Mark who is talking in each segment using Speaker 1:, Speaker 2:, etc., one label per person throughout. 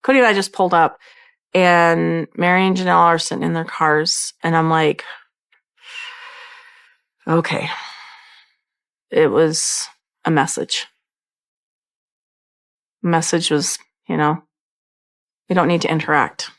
Speaker 1: Kody and I just pulled up, and Meri and Janelle are sitting in their cars, and I'm like, okay. It was a message. The message was, we don't need to interact.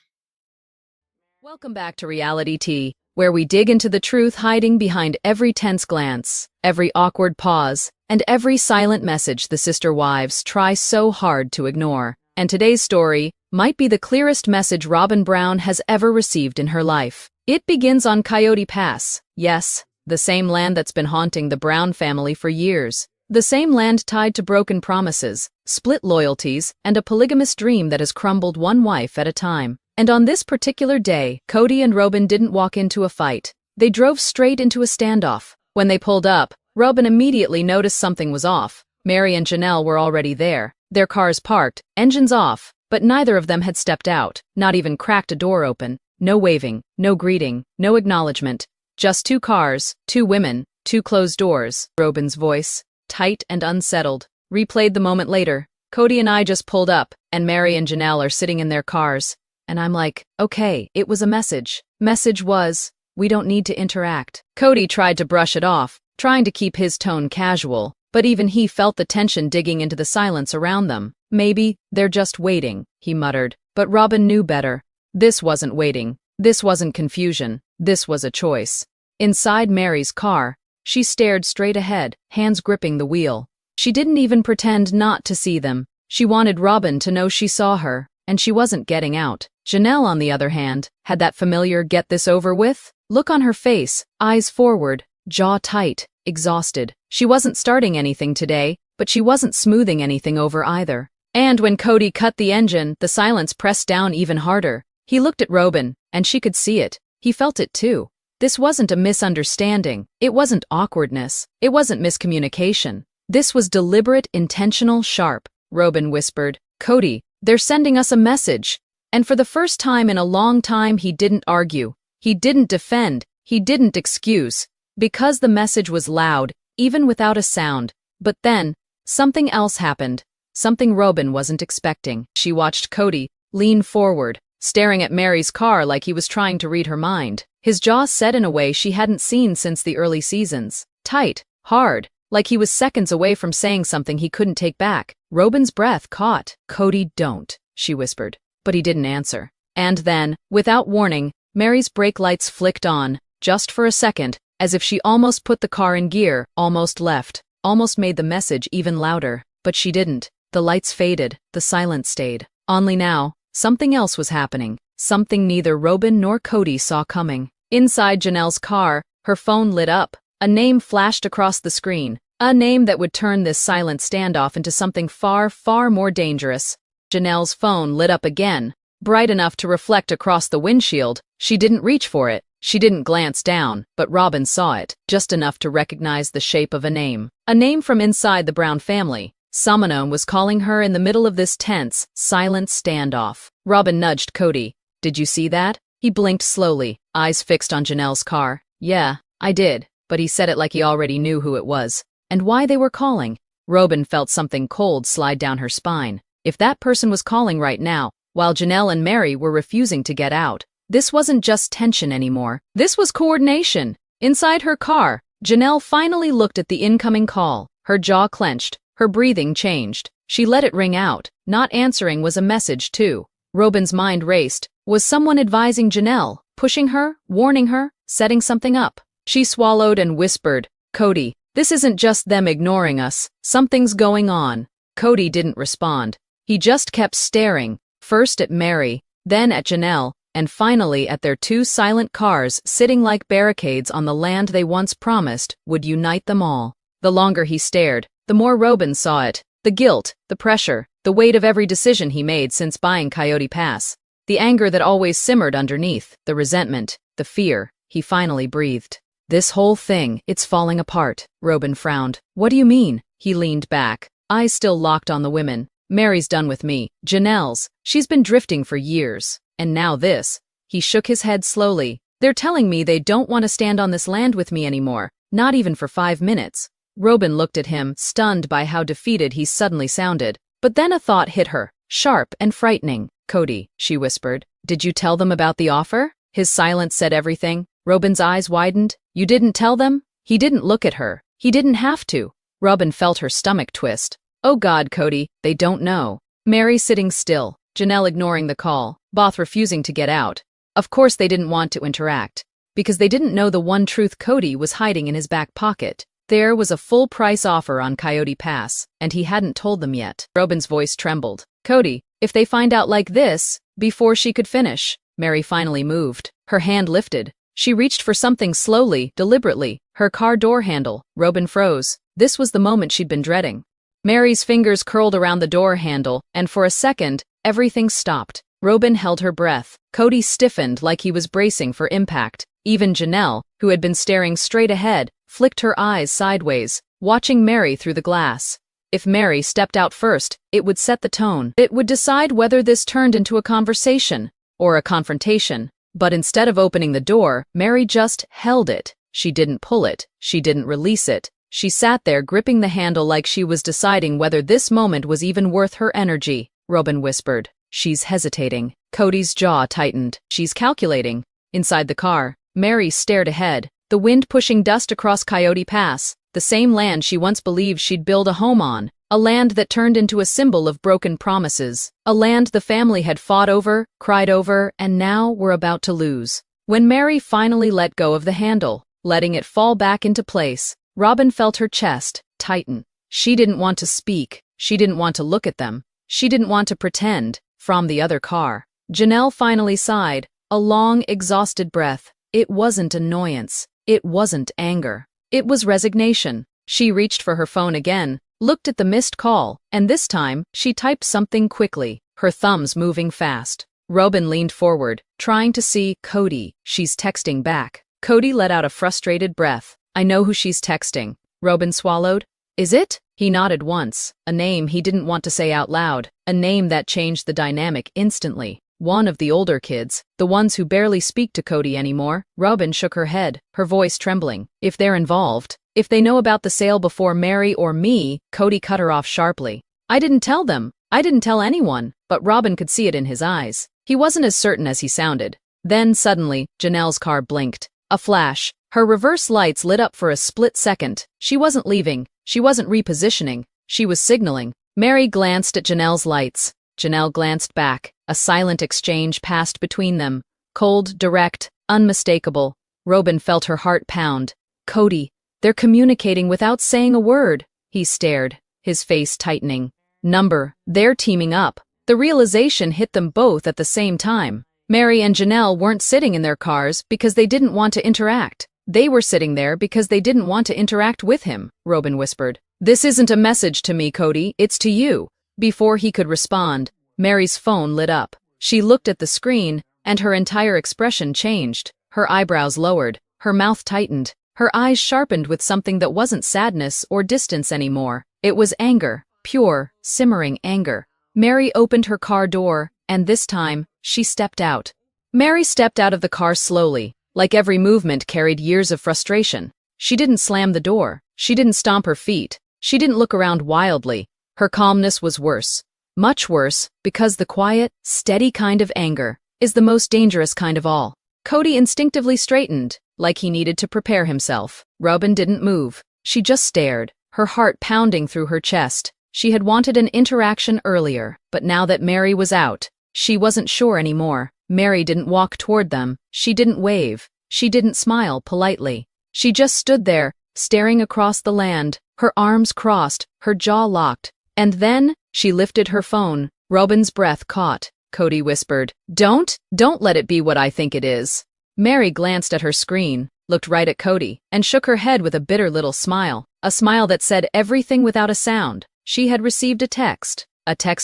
Speaker 2: Welcome back to Reality Tea, where we dig into the truth hiding behind every tense glance, every awkward pause, and every silent message the sister wives try so hard to ignore. And today's story might be the clearest message Robyn Brown has ever received in her life. It begins on Coyote Pass. Yes, the same land that's been haunting the Brown family for years. The same land tied to broken promises, split loyalties, and a polygamous dream that has crumbled one wife at a time. And on this particular day, Kody and Robyn didn't walk into a fight. They drove straight into a standoff. When they pulled up, Robyn immediately noticed something was off. Meri and Janelle were already there, their cars parked, engines off, but neither of them had stepped out, not even cracked a door open. No waving, no greeting, no acknowledgement. Just two cars, two women, two closed doors. Robyn's voice, tight and unsettled, replayed the moment later. Kody and I just pulled up, and Meri and Janelle are sitting in their cars. And I'm like, okay, it was a message. Message was, we don't need to interact. Kody tried to brush it off, trying to keep his tone casual, but even he felt the tension digging into the silence around them. Maybe they're just waiting, he muttered. But Robyn knew better. This wasn't waiting. This wasn't confusion. This was a choice. Inside Meri's car, she stared straight ahead, hands gripping the wheel. She didn't even pretend not to see them. She wanted Robyn to know she saw her, and she wasn't getting out. Janelle, on the other hand, had that familiar get this over with look on her face, eyes forward, jaw tight, exhausted. She wasn't starting anything today, but she wasn't smoothing anything over either. And when Kody cut the engine, the silence pressed down even harder. He looked at Robyn, and she could see it. He felt it too. This wasn't a misunderstanding. It wasn't awkwardness. It wasn't miscommunication. This was deliberate, intentional, sharp. Robyn whispered, Kody, they're sending us a message. And for the first time in a long time, he didn't argue. He didn't defend. He didn't excuse. Because the message was loud, even without a sound. But then, something else happened. Something Robyn wasn't expecting. She watched Kody lean forward, staring at Meri's car like he was trying to read her mind. His jaw set in a way she hadn't seen since the early seasons. Tight, hard, like he was seconds away from saying something he couldn't take back. Robyn's breath caught. Kody, don't, she whispered. But he didn't answer. And then, without warning, Meri's brake lights flicked on, just for a second, as if she almost put the car in gear, almost left, almost made the message even louder. But she didn't. The lights faded, the silence stayed. Only now, something else was happening. Something neither Robyn nor Kody saw coming. Inside Janelle's car, her phone lit up. A name flashed across the screen. A name that would turn this silent standoff into something far, far more dangerous. Janelle's phone lit up again, bright enough to reflect across the windshield. She didn't reach for it. She didn't glance down, but Robyn saw it, just enough to recognize the shape of a name. A name from inside the Brown family. Someone was calling her in the middle of this tense, silent standoff. Robyn nudged Kody. Did you see that? He blinked slowly, eyes fixed on Janelle's car. Yeah, I did, but he said it like he already knew who it was. And why they were calling. Robyn felt something cold slide down her spine. If that person was calling right now, while Janelle and Meri were refusing to get out, this wasn't just tension anymore. This was coordination. Inside her car, Janelle finally looked at the incoming call. Her jaw clenched. Her breathing changed. She let it ring out. Not answering was a message, too. Robyn's mind raced. Was someone advising Janelle, pushing her, warning her, setting something up? She swallowed and whispered, Kody, this isn't just them ignoring us. Something's going on. Kody didn't respond. He just kept staring, first at Meri, then at Janelle, and finally at their two silent cars sitting like barricades on the land they once promised would unite them all. The longer he stared, the more Robyn saw it. The guilt, the pressure, the weight of every decision he made since buying Coyote Pass. The anger that always simmered underneath, the resentment, the fear. He finally breathed. This whole thing, it's falling apart. Robyn frowned. What do you mean? He leaned back, eyes still locked on the women. Meri's done with me. Janelle's. She's been drifting for years. And now this. He shook his head slowly. They're telling me they don't want to stand on this land with me anymore. Not even for 5 minutes. Robyn looked at him, stunned by how defeated he suddenly sounded. But then a thought hit her. sharp and frightening. "Kody," she whispered, "did you tell them about the offer?" His silence said everything. Robyn's eyes widened. "You didn't tell them?" He didn't look at her. He didn't have to. Robyn felt her stomach twist. "Oh God, Kody, they don't know." Meri sitting still, Janelle ignoring the call, both refusing to get out. Of course they didn't want to interact, because they didn't know the one truth Kody was hiding in his back pocket. There was a full-price offer on Coyote Pass, and he hadn't told them yet. Robyn's voice trembled. "Kody, if they find out like this," before she could finish, Meri finally moved. Her hand lifted. She reached for something slowly, deliberately. Her car door handle. Robyn froze. This was the moment she'd been dreading. Meri's fingers curled around the door handle, and for a second, everything stopped. Robyn held her breath. Kody stiffened like he was bracing for impact. Even Janelle, who had been staring straight ahead, flicked her eyes sideways, watching Meri through the glass. If Meri stepped out first, it would set the tone. It would decide whether this turned into a conversation or a confrontation. But instead of opening the door, Meri just held it. She didn't pull it. She didn't release it. She sat there gripping the handle like she was deciding whether this moment was even worth her energy. Robyn whispered. "She's hesitating." Kody's jaw tightened. "She's calculating." Inside the car, Meri stared ahead, the wind pushing dust across Coyote Pass, the same land she once believed she'd build a home on, a land that turned into a symbol of broken promises, a land the family had fought over, cried over, and now were about to lose. When Meri finally let go of the handle, letting it fall back into place, Robyn felt her chest tighten. She didn't want to speak. She didn't want to look at them. She didn't want to pretend. From the other car, Janelle finally sighed, a long, exhausted breath. It wasn't annoyance. It wasn't anger. It was resignation. She reached for her phone again, looked at the missed call, and this time, she typed something quickly, her thumbs moving fast. Robyn leaned forward, trying to see. "Kody, she's texting back." Kody let out a frustrated breath. "I know who she's texting." Robyn swallowed. "Is it?" He nodded once, a name he didn't want to say out loud, a name that changed the dynamic instantly. One of the older kids, the ones who barely speak to Kody anymore. Robyn shook her head, her voice trembling. "If they're involved, if they know about the sale before Meri or me," Kody cut her off sharply. "I didn't tell them. I didn't tell anyone," but Robyn could see it in his eyes. He wasn't as certain as he sounded. Then suddenly, Janelle's car blinked. A flash. Her reverse lights lit up for a split second. She wasn't leaving. She wasn't repositioning. She was signaling. Meri glanced at Janelle's lights. Janelle glanced back. A silent exchange passed between them. Cold, direct, unmistakable. Robyn felt her heart pound. "Kody, they're communicating without saying a word." He stared, his face tightening. They're teaming up. The realization hit them both at the same time. Meri and Janelle weren't sitting in their cars because they didn't want to interact. They were sitting there because they didn't want to interact with him, Robyn whispered. "This isn't a message to me, Kody, it's to you." Before he could respond, Meri's phone lit up. She looked at the screen, and her entire expression changed. Her eyebrows lowered, her mouth tightened, her eyes sharpened with something that wasn't sadness or distance anymore. It was anger, pure, simmering anger. Meri opened her car door, and this time, she stepped out. Meri stepped out of the car slowly, like every movement carried years of frustration. She didn't slam the door. She didn't stomp her feet. She didn't look around wildly. Her calmness was worse. Much worse, because the quiet, steady kind of anger is the most dangerous kind of all. Kody instinctively straightened, like he needed to prepare himself. Robyn didn't move. She just stared, her heart pounding through her chest. She had wanted an interaction earlier, but now that Meri was out, she wasn't sure anymore. Meri didn't walk toward them. She didn't wave. She didn't smile politely. She just stood there, staring across the land, her arms crossed, her jaw locked. And then, she lifted her phone. Robyn's breath caught. Kody whispered, Don't let it be what I think it is." Meri glanced at her screen, looked right at Kody, and shook her head with a bitter little smile, a smile that said everything without a sound. She had received a text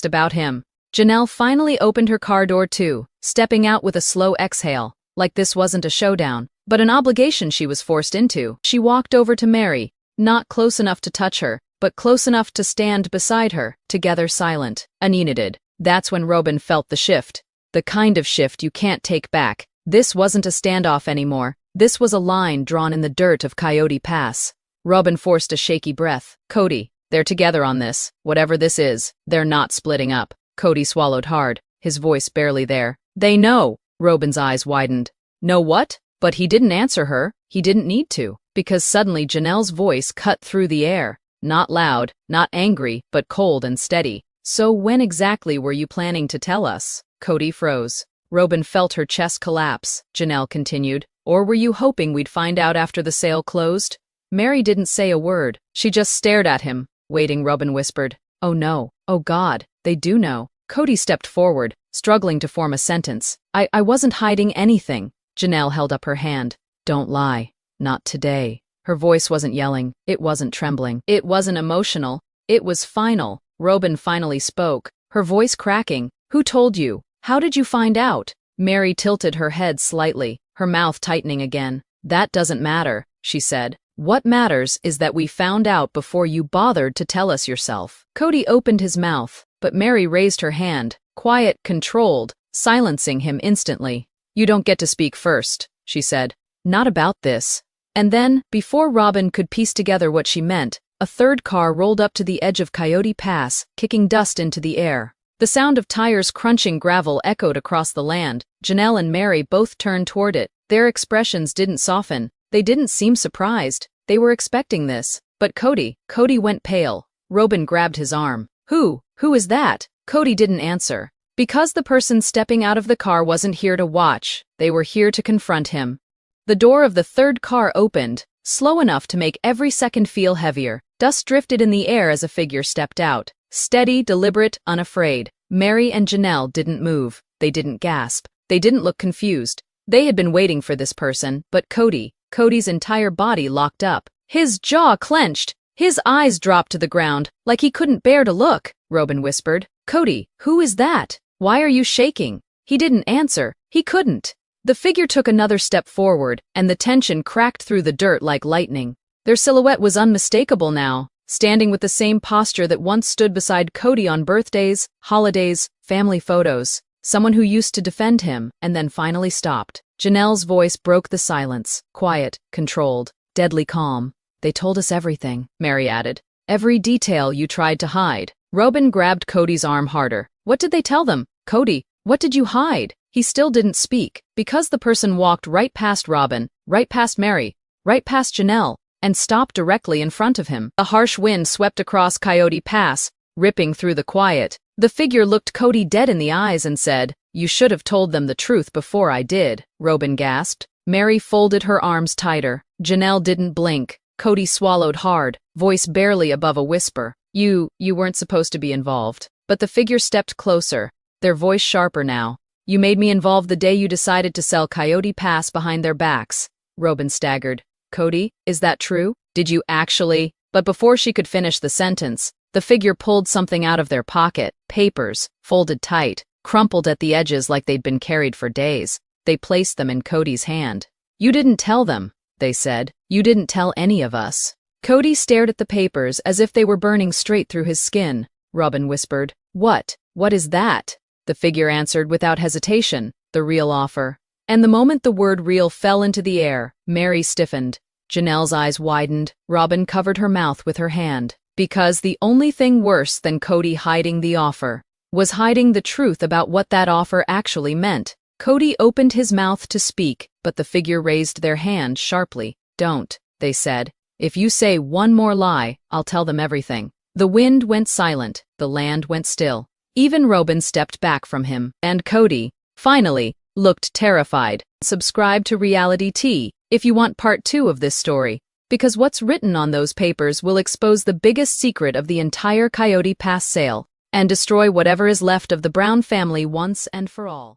Speaker 2: about him. Janelle finally opened her car door too, stepping out with a slow exhale, like this wasn't a showdown, but an obligation she was forced into. She walked over to Meri, not close enough to touch her, but close enough to stand beside her, together silent, ununited. That's when Robyn felt the shift. The kind of shift you can't take back. This wasn't a standoff anymore. This was a line drawn in the dirt of Coyote Pass. Robyn forced a shaky breath. "Kody, they're together on this. Whatever this is, they're not splitting up." Kody swallowed hard, his voice barely there. They know. Robyn's eyes widened. Know what? But he didn't answer her. He didn't need to, because suddenly Janelle's voice cut through the air. Not loud, not angry, but cold and steady. So when exactly were you planning to tell us? Kody froze. Robyn felt her chest collapse. Janelle continued. Or were you hoping we'd find out after the sale closed? Meri didn't say a word. She just stared at him. Waiting, Robyn whispered. Oh no. Oh God. They do know. Kody stepped forward, struggling to form a sentence. I wasn't hiding anything. Janelle held up her hand. Don't lie. Not today. Her voice wasn't yelling. It wasn't trembling. It wasn't emotional. It was final. Robyn finally spoke, her voice cracking. Who told you? How did you find out? Meri tilted her head slightly, her mouth tightening again. That doesn't matter, she said. What matters is that we found out before you bothered to tell us yourself. Kody opened his mouth, but Meri raised her hand, quiet, controlled, silencing him instantly. You don't get to speak first, she said. Not about this. And then, before Robyn could piece together what she meant, a third car rolled up to the edge of Coyote Pass, kicking dust into the air. The sound of tires crunching gravel echoed across the land. Janelle and Meri both turned toward it. Their expressions didn't soften. They didn't seem surprised. They were expecting this. But Kody went pale. Robyn grabbed his arm. Who is that? Kody didn't answer. Because the person stepping out of the car wasn't here to watch. They were here to confront him. The door of the third car opened, slow enough to make every second feel heavier. Dust drifted in the air as a figure stepped out. Steady, deliberate, unafraid. Meri and Janelle didn't move. They didn't gasp. They didn't look confused. They had been waiting for this person, but Kody's entire body locked up. His jaw clenched. His eyes dropped to the ground, like he couldn't bear to look. Robyn whispered. Kody, who is that? Why are you shaking? He didn't answer. He couldn't. The figure took another step forward, and the tension cracked through the dirt like lightning. Their silhouette was unmistakable now, standing with the same posture that once stood beside Kody on birthdays, holidays, family photos. Someone who used to defend him, and then finally stopped. Janelle's voice broke the silence, quiet, controlled, deadly calm. They told us everything, Meri added. Every detail you tried to hide. Robyn grabbed Kody's arm harder. What did they tell them? Kody, what did you hide? He still didn't speak, because the person walked right past Robyn, right past Meri, right past Janelle, and stopped directly in front of him. A harsh wind swept across Coyote Pass, ripping through the quiet. The figure looked Kody dead in the eyes and said, You should have told them the truth before I did, Robyn gasped. Meri folded her arms tighter. Janelle didn't blink. Kody swallowed hard, voice barely above a whisper. You weren't supposed to be involved. But the figure stepped closer, their voice sharper now. You made me involved the day you decided to sell Coyote Pass behind their backs. Robyn staggered. Kody, is that true? Did you actually? But before she could finish the sentence, the figure pulled something out of their pocket, papers, folded tight, crumpled at the edges like they'd been carried for days. They placed them in Kody's hand. You didn't tell them, they said. You didn't tell any of us. Kody stared at the papers as if they were burning straight through his skin. Robyn whispered. What is that? The figure answered without hesitation, the real offer. And the moment the word real fell into the air, Meri stiffened. Janelle's eyes widened. Robyn covered her mouth with her hand. Because the only thing worse than Kody hiding the offer was hiding the truth about what that offer actually meant. Kody opened his mouth to speak, but the figure raised their hand sharply. Don't, they said. If you say one more lie, I'll tell them everything. The wind went silent. The land went still. Even Robyn stepped back from him, and Kody, finally, looked terrified. Subscribe to Reality Tea if you want part 2 of this story, because what's written on those papers will expose the biggest secret of the entire Coyote Pass sale and destroy whatever is left of the Brown family once and for all.